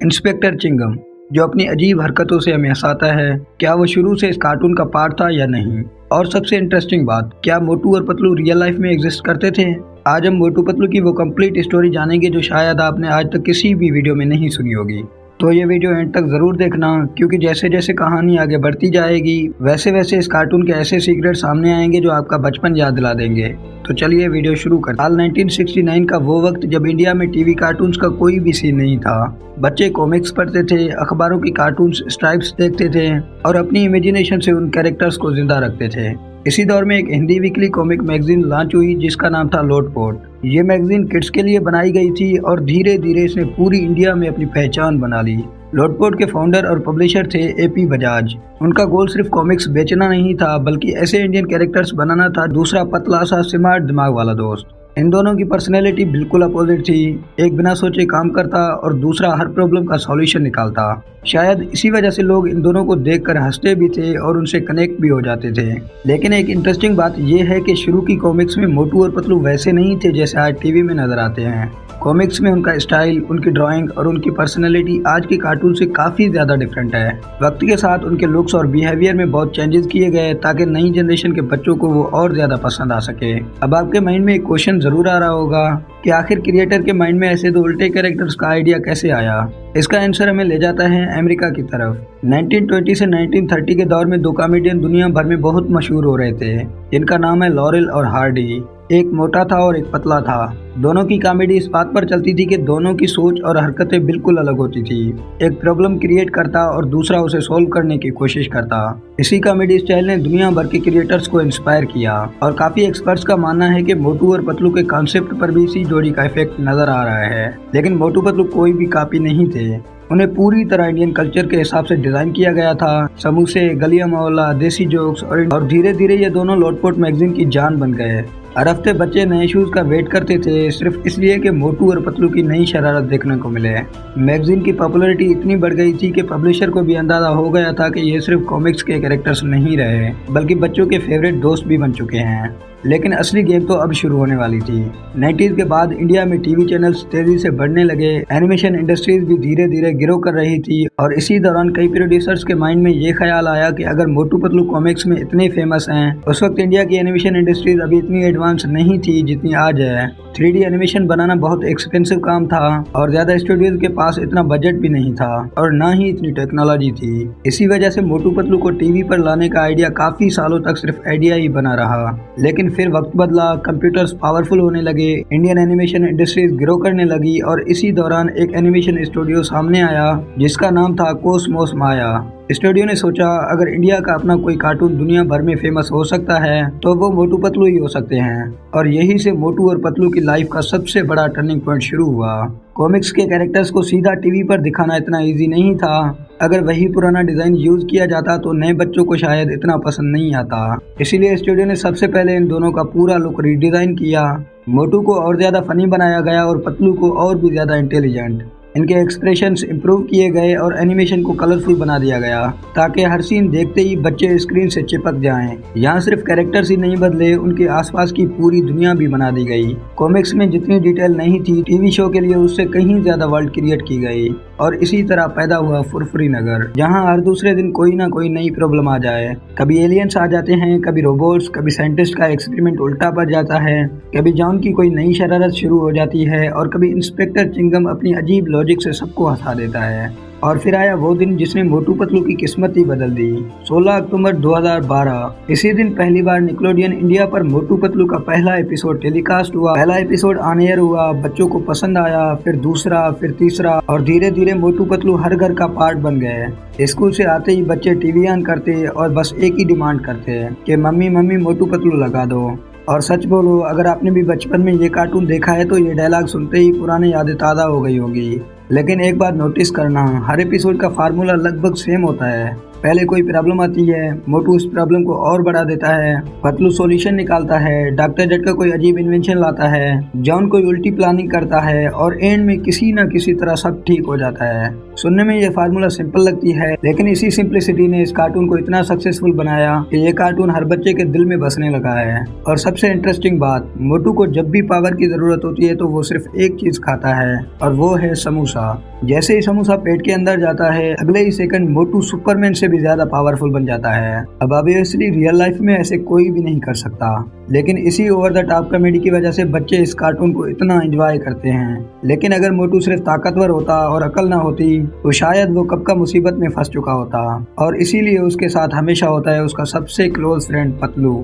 Inspector Chingam, जो अपनी अजीब हरकतों से हमें हंसाता है, क्या वो शुरू से इस कार्टून का पार्ट था या नहीं? और सबसे इंटरेस्टिंग बात, क्या मोटू और पतलू रियल लाइफ में एग्जिस्ट करते थे? आज हम मोटू पतलू की वो कंप्लीट स्टोरी जानेंगे जो शायद आपने आज तक किसी भी वीडियो में नहीं सुनी होगी। तो ये वीडियो एंड तक ज़रूर देखना, क्योंकि जैसे जैसे कहानी आगे बढ़ती जाएगी वैसे वैसे इस कार्टून के ऐसे सीक्रेट सामने आएंगे जो आपका बचपन याद दिला देंगे। तो चलिए वीडियो शुरू कर। साल 1969 का वो वक्त जब इंडिया में टीवी कार्टून्स का कोई भी सीन नहीं था। बच्चे कॉमिक्स पढ़ते थे, अखबारों की कार्टून्स स्ट्राइप्स देखते थे और अपनी इमेजिनेशन से उन कैरेक्टर्स को जिंदा रखते थे। इसी दौर में एक Hindi weekly comic magazine launch हुई जिसका नाम था लोटपोट। ये मैगजीन किड्स के लिए बनाई गई थी और धीरे धीरे इसने पूरी इंडिया में अपनी पहचान बना ली। लोटपोट के फाउंडर और पब्लिशर थे एपी बजाज। उनका गोल सिर्फ कॉमिक्स बेचना नहीं था, बल्कि ऐसे इंडियन कैरेक्टर्स बनाना था। दूसरा पतला सा स्मार्ट दिमाग वाला दोस्त। इन दोनों की पर्सनैलिटी बिल्कुल अपोजिट थी। एक बिना सोचे काम करता और दूसरा हर प्रॉब्लम का सॉल्यूशन निकालता। शायद इसी वजह से लोग इन दोनों को देखकर हंसते भी थे और उनसे कनेक्ट भी हो जाते थे। लेकिन एक इंटरेस्टिंग बात यह है कि शुरू की कॉमिक्स में मोटू और पतलू वैसे नहीं थे जैसे आज टीवी में नजर आते हैं। कॉमिक्स में उनका स्टाइल, उनकी ड्राइंग और उनकी पर्सनैलिटी आज के कार्टून से काफ़ी ज़्यादा डिफरेंट है। वक्त के साथ उनके लुक्स और बिहेवियर में बहुत चेंजेस किए गए ताकि नई जनरेशन के बच्चों को वो और ज़्यादा पसंद आ सके। अब आपके माइंड में एक क्वेश्चन ज़रूर आ रहा होगा कि आखिर क्रिएटर के माइंड में ऐसे दो उल्टे कैरेक्टर्स का आइडिया कैसे आया। इसका आंसर हमें ले जाता है अमेरिका की तरफ। 1920 से 1930 के दौर में दो कॉमेडियन दुनिया भर में बहुत मशहूर हो रहे थे, जिनका नाम है लॉरेल और हार्डी। एक मोटा था और एक पतला था। दोनों की कॉमेडी इस बात पर चलती थी कि दोनों की सोच और हरकतें बिल्कुल अलग होती थी। एक प्रॉब्लम क्रिएट करता और दूसरा उसे सॉल्व करने की कोशिश करता। इसी कॉमेडी स्टाइल ने दुनिया भर के क्रिएटर्स को इंस्पायर किया और काफी एक्सपर्ट्स का मानना है कि मोटू और पतलू के कॉन्सेप्ट पर भी इसी जोड़ी का इफेक्ट नजर आ रहा है। लेकिन मोटू पतलू कोई भी कॉपी नहीं थे। उन्हें पूरी तरह इंडियन कल्चर के हिसाब से डिजाइन किया गया था। समोसे, गलिया मोहल्ला, देसी जोक्स और धीरे धीरे ये दोनों लोटपोट मैगजीन की जान बन गए। हर हफ्ते बच्चे नए शूज का वेट करते थे, सिर्फ इसलिए कि मोटू और पतलू की नई शरारत देखने को मिले। मैगजीन की पॉपुलैरिटी इतनी बढ़ गई थी कि पब्लिशर को भी अंदाजा हो गया था कि ये सिर्फ कॉमिक्स के कैरेक्टर्स नहीं रहे, बल्कि बच्चों के फेवरेट दोस्त भी बन चुके हैं। लेकिन असली गेम तो अब शुरू होने वाली थी। 90s के बाद इंडिया में टीवी चैनल्स तेजी से बढ़ने लगे, एनिमेशन इंडस्ट्रीज भी धीरे धीरे ग्रो कर रही थी और इसी दौरान कई प्रोड्यूसर्स के माइंड में ये ख्याल आया कि अगर मोटू पतलू कॉमिक्स में इतने फेमस हैं, उस वक्त इंडिया की एनिमेशन इंडस्ट्रीज अभी इतनी एडवांस नहीं थी जितनी आज है। 3D एनिमेशन बनाना बहुत एक्सपेंसिव काम था और ज्यादा स्टूडियोज के पास इतना बजट भी नहीं था और ना ही इतनी टेक्नोलॉजी थी। इसी वजह से मोटू पतलू को टीवी पर लाने का आइडिया काफी सालों तक सिर्फ आइडिया ही बना रहा। लेकिन फिर वक्त बदला, कंप्यूटर्स पावरफुल होने लगे, इंडियन एनिमेशन इंडस्ट्रीज ग्रो करने लगी और इसी दौरान एक एनिमेशन स्टूडियो सामने आया जिसका नाम था कोसमोस माया। स्टूडियो ने सोचा अगर इंडिया का अपना कोई कार्टून दुनिया भर में फेमस हो सकता है तो वो मोटू पतलू ही हो सकते हैं। और यही से मोटू और पतलू की लाइफ का सबसे बड़ा टर्निंग पॉइंट शुरू हुआ। कॉमिक्स के कैरेक्टर्स को सीधा टीवी पर दिखाना इतना इजी नहीं था। अगर वही पुराना डिजाइन यूज किया जाता तो नए बच्चों को शायद इतना पसंद नहीं आता। इसीलिए स्टूडियो ने सबसे पहले इन दोनों का पूरा लुक रीडिजाइन किया। मोटू को और ज्यादा फनी बनाया गया और पतलू को और भी ज्यादा इंटेलिजेंट। इनके एक्सप्रेशंस इंप्रूव किए गए और एनिमेशन को कलरफुल बना दिया गया ताकि हर सीन देखते ही बच्चे स्क्रीन से चिपक जाएं। यहाँ सिर्फ कैरेक्टर्स ही नहीं बदले, उनके आसपास की पूरी दुनिया भी बना दी गई। कॉमिक्स में जितनी डिटेल नहीं थी, टीवी शो के लिए उससे कहीं ज्यादा वर्ल्ड क्रिएट की गई और इसी तरह पैदा हुआ फुरफुरी नगर, जहाँ हर दूसरे दिन कोई ना कोई नई प्रॉब्लम आ जाए। कभी एलियंस आ जाते हैं, कभी रोबोट्स, कभी साइंटिस्ट का एक्सपेरिमेंट उल्टा पड़ जाता है, कभी जॉन की कोई नई शरारत शुरू हो जाती है और कभी इंस्पेक्टर चिंगम अपनी अजीब लॉजिक से सबको हंसा देता है। और फिर आया वो दिन जिसने मोटू पतलू की किस्मत ही बदल दी। 16 अक्टूबर 2012। इसी दिन पहली बार निकलोडियन इंडिया पर मोटू पतलू का पहला एपिसोड टेलीकास्ट हुआ। पहला एपिसोड ऑन एयर हुआ, बच्चों को पसंद आया, फिर दूसरा, फिर तीसरा और धीरे धीरे मोटू पतलू हर घर का पार्ट बन गए। स्कूल से आते ही बच्चे टीवी ऑन करते और बस एक ही डिमांड करते कि मम्मी मम्मी मोटू पतलू लगा दो। और सच बोलो, अगर आपने भी बचपन में ये कार्टून देखा है तो ये डायलॉग सुनते ही पुरानी यादें ताज़ा हो गई होगी। लेकिन एक बात नोटिस करना, हर एपिसोड का फार्मूला लगभग सेम होता है। पहले कोई प्रॉब्लम आती है, मोटू उस प्रॉब्लम को और बढ़ा देता है, पतलू सॉल्यूशन निकालता है, डॉक्टर झटका कोई अजीब इन्वेंशन लाता है, जॉन कोई उल्टी प्लानिंग करता है और एंड में किसी न किसी तरह सब ठीक हो जाता है। सुनने में ये फार्मूला सिंपल लगती है, लेकिन इसी सिंपलिसिटी ने इस कार्टून को इतना सक्सेसफुल बनाया कि ये कार्टून हर बच्चे के दिल में बसने लगा है। और सबसे इंटरेस्टिंग बात, मोटू को जब भी पावर की जरूरत होती है तो वो सिर्फ एक चीज खाता है और वो है समोसा। जैसे ही समोसा पेट के अंदर जाता है, अगले ही सेकंड मोटू सुपरमैन से भी ज्यादा पावरफुल बन जाता है। अब ऑब्वियसली रियल लाइफ में ऐसे कोई भी नहीं कर सकता, लेकिन इसी ओवर द टॉप कॉमेडी की वजह से बच्चे इस कार्टून को इतना एंजॉय करते हैं। लेकिन अगर मोटू सिर्फ ताकतवर होता और अकल ना होती तो शायद वो कब का मुसीबत में फंस चुका होता, और इसीलिए उसके साथ हमेशा होता है उसका सबसे क्लोज फ्रेंड पतलू।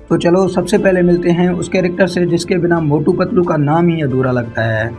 तो चलो सबसे पहले मिलते हैं उस कैरेक्टर से जिसके बिना मोटू पतलू का नाम ही अधूरा लगता है।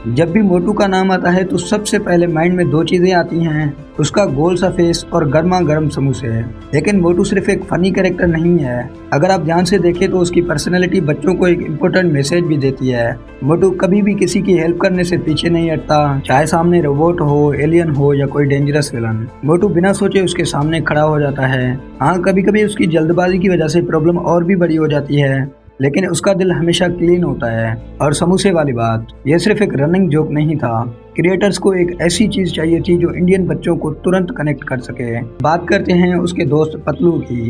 जब भी मोटू का नाम आता है तो सबसे पहले माइंड में दो चीजें आती हैं, उसका गोल सा फेस और गर्मा गर्म समोसे। लेकिन मोटू सिर्फ एक फनी कैरेक्टर नहीं है, अगर आप ध्यान से देखें तो उसकी पर्सनैलिटी बच्चों को एक इम्पोर्टेंट मैसेज भी देती है। मोटू कभी भी किसी की हेल्प करने से पीछे नहीं हटता, चाहे सामने रोबोट हो, एलियन हो या कोई डेंजरस विलन। मोटू बिना सोचे उसके सामने खड़ा हो जाता है। हाँ, कभी कभी उसकी जल्दबाजी की वजह से प्रॉब्लम और भी बड़ी हो जाती है, लेकिन उसका दिल हमेशा क्लीन होता है। और समोसे वाली बात, यह सिर्फ एक रनिंग जोक नहीं था, क्रिएटर्स को एक ऐसी चीज चाहिए थी जो इंडियन बच्चों को तुरंत कनेक्ट कर सके। बात करते हैं उसके दोस्त पतलू की।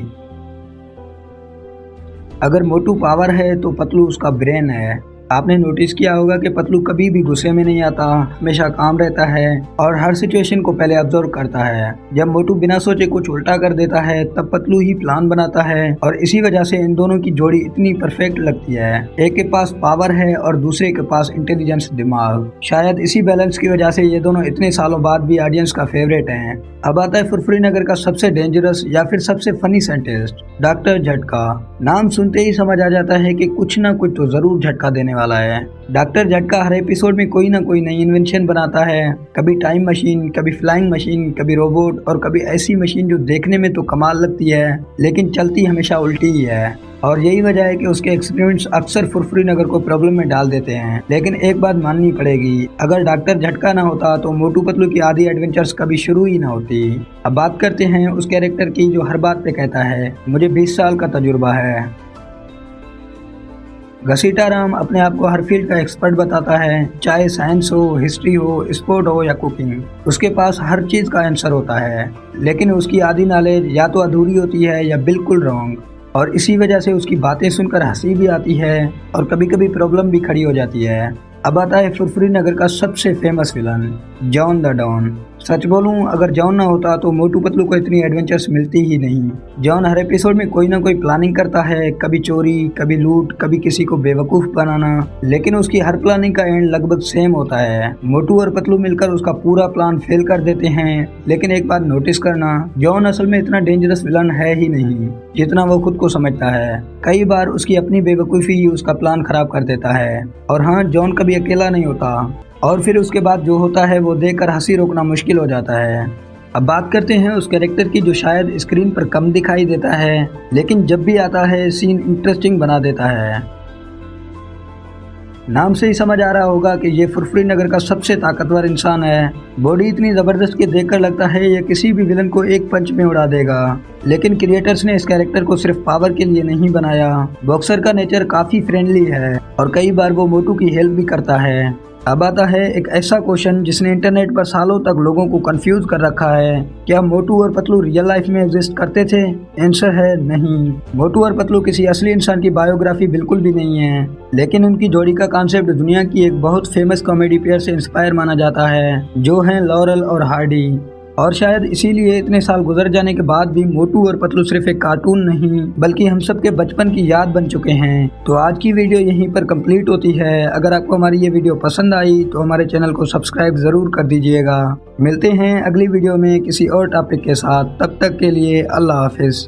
अगर मोटू पावर है तो पतलू उसका ब्रेन है। आपने नोटिस किया होगा कि पतलू कभी भी गुस्से में नहीं आता, हमेशा काम रहता है और हर सिचुएशन को पहले ऑब्जर्व करता है। जब मोटू बिना सोचे कुछ उल्टा कर देता है तब पतलू ही प्लान बनाता है, और इसी वजह से इन दोनों की जोड़ी इतनी परफेक्ट लगती है। एक के पास पावर है और दूसरे के पास इंटेलिजेंस, दिमाग। शायद इसी बैलेंस की वजह से ये दोनों इतने सालों बाद भी ऑडियंस का फेवरेट हैं। अब आता है फुरफुरी नगर का सबसे डेंजरस या फिर सबसे फनी साइंटिस्ट, डॉक्टर झटका। नाम सुनते ही समझ आ जाता है कि कुछ ना कुछ तो जरूर झटका देने वाला है। डॉक्टर झटका हर एपिसोड में कोई ना कोई नई इन्वेंशन बनाता है, कभी टाइम मशीन, कभी फ्लाइंग मशीन, कभी रोबोट और कभी ऐसी मशीन जो देखने में तो कमाल लगती है लेकिन चलती हमेशा उल्टी ही है। और यही वजह है कि उसके एक्सपेरिमेंट्स अक्सर फुरफुरी नगर को प्रॉब्लम में डाल देते हैं। लेकिन एक बात माननी पड़ेगी, अगर डॉक्टर झटका ना होता तो मोटू पतलू की आधी एडवेंचर्स कभी शुरू ही ना होती। अब बात करते हैं उस कैरेक्टर की जो हर बात पे कहता है मुझे 20 साल का तजुर्बा है। घसीटा राम अपने आप को हर फील्ड का एक्सपर्ट बताता है, चाहे साइंस हो, हिस्ट्री हो, स्पोर्ट हो या कुकिंग। उसके पास हर चीज का आंसर होता है, लेकिन उसकी आधी नॉलेज या तो अधूरी होती है या बिल्कुल रॉन्ग। और इसी वजह से उसकी बातें सुनकर हंसी भी आती है और कभी कभी प्रॉब्लम भी खड़ी हो जाती है। अब आता है फुरफुरी नगर का सबसे famous villain, John the don. सच बोलूं, अगर जॉन ना होता तो मोटू पतलू को इतनी एडवेंचर्स मिलती ही नहीं। जॉन हर एपिसोड में कोई ना कोई प्लानिंग करता है, कभी चोरी, कभी लूट, कभी किसी को बेवकूफ बनाना, लेकिन उसकी हर प्लानिंग का एंड लगभग सेम होता है। मोटू और पतलू मिलकर उसका पूरा प्लान फेल कर देते हैं। लेकिन एक बात नोटिस करना, जॉन असल में इतना डेंजरस विलन है ही नहीं जितना वो खुद को समझता है। कई बार उसकी अपनी बेवकूफ़ी ही उसका प्लान खराब कर देता है। और हाँ, जॉन कभी अकेला नहीं होता, और फिर उसके बाद जो होता है वो देखकर हंसी रोकना मुश्किल हो जाता है। अब बात करते हैं उस कैरेक्टर की जो शायद स्क्रीन पर कम दिखाई देता है, लेकिन जब भी आता है सीन इंटरेस्टिंग बना देता है। नाम से ही समझ आ रहा होगा कि ये फुरफुरी नगर का सबसे ताकतवर इंसान है। बॉडी इतनी जबरदस्त कि देखकर लगता है ये किसी भी विलन को एक पंच में उड़ा देगा। लेकिन क्रिएटर्स ने इस कैरेक्टर को सिर्फ पावर के लिए नहीं बनाया। बॉक्सर का नेचर काफी फ्रेंडली है और कई बार वो मोटू की हेल्प भी करता है। अब आता है एक ऐसा क्वेश्चन जिसने इंटरनेट पर सालों तक लोगों को कंफ्यूज कर रखा है, क्या मोटू और पतलू रियल लाइफ में एग्जिस्ट करते थे? आंसर है नहीं। मोटू और पतलू किसी असली इंसान की बायोग्राफी बिल्कुल भी नहीं है, लेकिन उनकी जोड़ी का कॉन्सेप्ट दुनिया की एक बहुत फेमस कॉमेडी पेयर से इंस्पायर माना जाता है, जो हैं लॉरेल और हार्डी। और शायद इसीलिए इतने साल गुजर जाने के बाद भी मोटू और पतलू सिर्फ एक कार्टून नहीं बल्कि हम सबके बचपन की याद बन चुके हैं। तो आज की वीडियो यहीं पर कंप्लीट होती है। अगर आपको हमारी ये वीडियो पसंद आई तो हमारे चैनल को सब्सक्राइब ज़रूर कर दीजिएगा। मिलते हैं अगली वीडियो में किसी और टॉपिक के साथ, तब तक के लिए अल्लाह हाफिज़।